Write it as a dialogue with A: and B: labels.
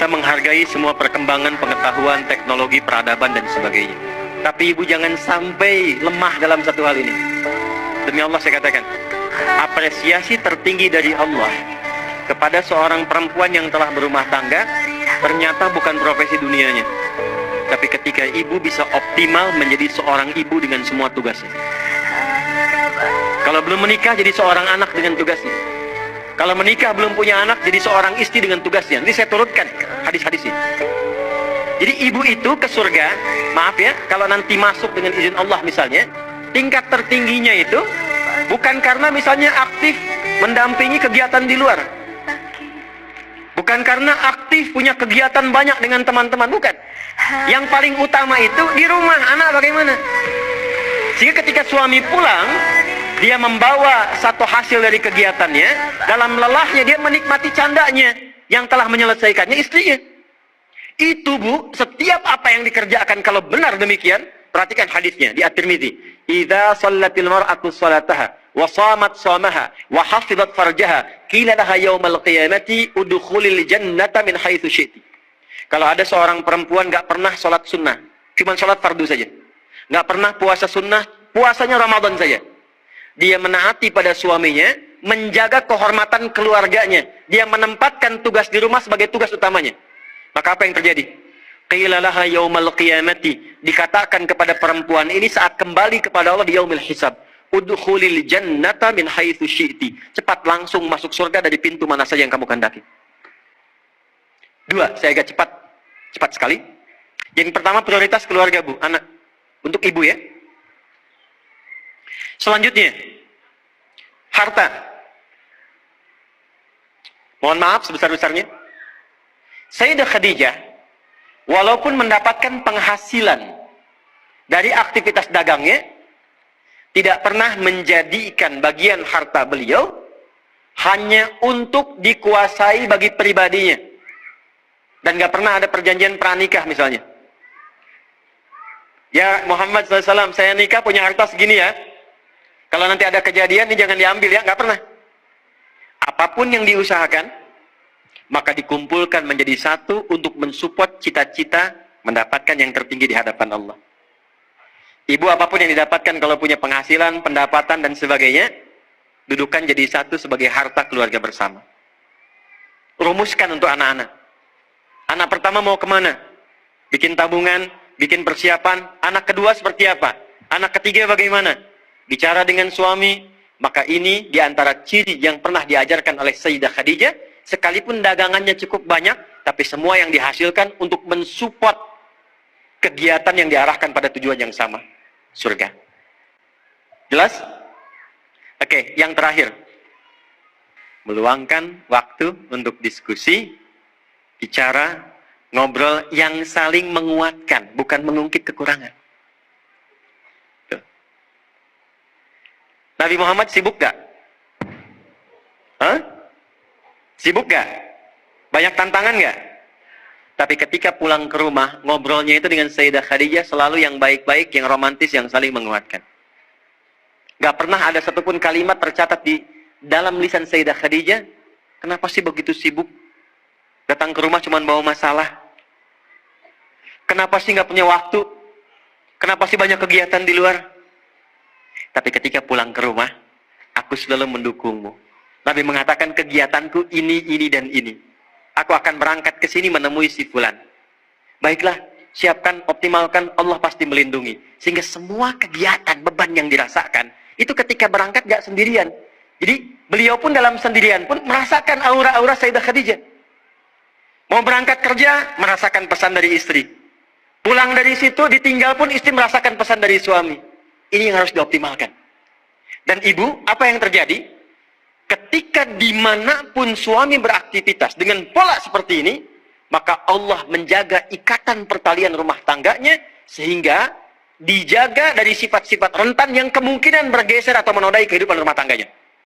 A: Kita menghargai semua perkembangan pengetahuan, teknologi, peradaban, dan sebagainya. Tapi ibu jangan sampai lemah dalam satu hal ini. Demi Allah saya katakan, apresiasi tertinggi dari Allah kepada seorang perempuan yang telah berumah tangga ternyata bukan profesi dunianya, tapi ketika ibu bisa optimal menjadi seorang ibu dengan semua tugasnya. Kalau belum menikah jadi seorang anak dengan tugasnya. Kalau menikah belum punya anak jadi seorang istri dengan tugasnya. Nanti saya turutkan hadis-hadisnya. Jadi ibu itu ke surga, maaf ya, kalau nanti masuk dengan izin Allah misalnya, tingkat tertingginya itu bukan karena misalnya aktif mendampingi kegiatan di luar, bukan karena aktif punya kegiatan banyak dengan teman-teman, bukan. Yang paling utama itu di rumah, anak bagaimana. Sehingga ketika suami pulang, dia membawa satu hasil dari kegiatannya, dalam lelahnya dia menikmati candanya yang telah menyelesaikannya istrinya. Itu bu, setiap apa yang dikerjakan kalau benar demikian, perhatikan hadisnya di At-Tirmidzi. Idza shallatil mar'atu shalataha wa shamat shamaha wa hafizat farjaha qila laha yaumal qiyamati udkhulil jannata min haitsu syi'ti. Kalau ada seorang perempuan enggak pernah salat sunnah, cuma salat fardu saja. Enggak pernah puasa sunnah, puasanya Ramadan saja. Dia menaati pada suaminya, menjaga kehormatan keluarganya. Dia menempatkan tugas di rumah sebagai tugas utamanya. Maka apa yang terjadi? Qila laha yaumal qiyamati, dikatakan kepada perempuan ini saat kembali kepada Allah di yaumil hisab, udkhulil jannata min haitsu syi'ti. Cepat langsung masuk surga dari pintu mana saja yang kamu kehendaki. Dua, saya agak cepat sekali. Yang pertama prioritas keluarga bu, anak. Untuk ibu ya. Selanjutnya, harta. Mohon maaf sebesar-besarnya. Sayyidah Khadijah, walaupun mendapatkan penghasilan dari aktivitas dagangnya, tidak pernah menjadikan bagian harta beliau hanya untuk dikuasai bagi pribadinya. Dan gak pernah ada perjanjian pranikah misalnya. Ya Muhammad SAW, saya nikah punya harta segini ya. Kalau nanti ada kejadian ini jangan diambil ya, nggak pernah. Apapun yang diusahakan, maka dikumpulkan menjadi satu untuk mensupport cita-cita mendapatkan yang tertinggi di hadapan Allah. Ibu apapun yang didapatkan kalau punya penghasilan, pendapatan dan sebagainya, dudukan jadi satu sebagai harta keluarga bersama. Rumuskan untuk anak-anak. Anak pertama mau kemana? Bikin tabungan, bikin persiapan. Anak kedua seperti apa? Anak ketiga bagaimana? Bicara dengan suami, maka ini diantara ciri yang pernah diajarkan oleh Sayyidah Khadijah, sekalipun dagangannya cukup banyak, tapi semua yang dihasilkan untuk mensupport kegiatan yang diarahkan pada tujuan yang sama, surga. Jelas? Oke, yang terakhir. Meluangkan waktu untuk diskusi, bicara, ngobrol yang saling menguatkan, bukan mengungkit kekurangan. Nabi Muhammad sibuk gak? Hah? Sibuk gak? Banyak tantangan gak? Tapi ketika pulang ke rumah, ngobrolnya itu dengan Sayyidah Khadijah selalu yang baik-baik, yang romantis, yang saling menguatkan. Gak pernah ada satupun kalimat tercatat di dalam lisan Sayyidah Khadijah, kenapa sih begitu sibuk? Datang ke rumah cuma bawa masalah. Kenapa sih gak punya waktu? Kenapa sih banyak kegiatan di luar? Tapi ketika pulang ke rumah, aku selalu mendukungmu. Nabi mengatakan kegiatanku ini, dan ini. Aku akan berangkat ke sini menemui si fulan. Baiklah, siapkan, optimalkan, Allah pasti melindungi. Sehingga semua kegiatan, beban yang dirasakan, itu ketika berangkat gak sendirian. Jadi beliau pun dalam sendirian pun merasakan aura-aura Sayyidah Khadijah. Mau berangkat kerja, merasakan pesan dari istri. Pulang dari situ, ditinggal pun istri merasakan pesan dari suami. Ini yang harus dioptimalkan. Dan ibu, apa yang terjadi? Ketika dimanapun suami beraktivitas dengan pola seperti ini, maka Allah menjaga ikatan pertalian rumah tangganya, sehingga dijaga dari sifat-sifat rentan yang kemungkinan bergeser atau menodai kehidupan rumah tangganya.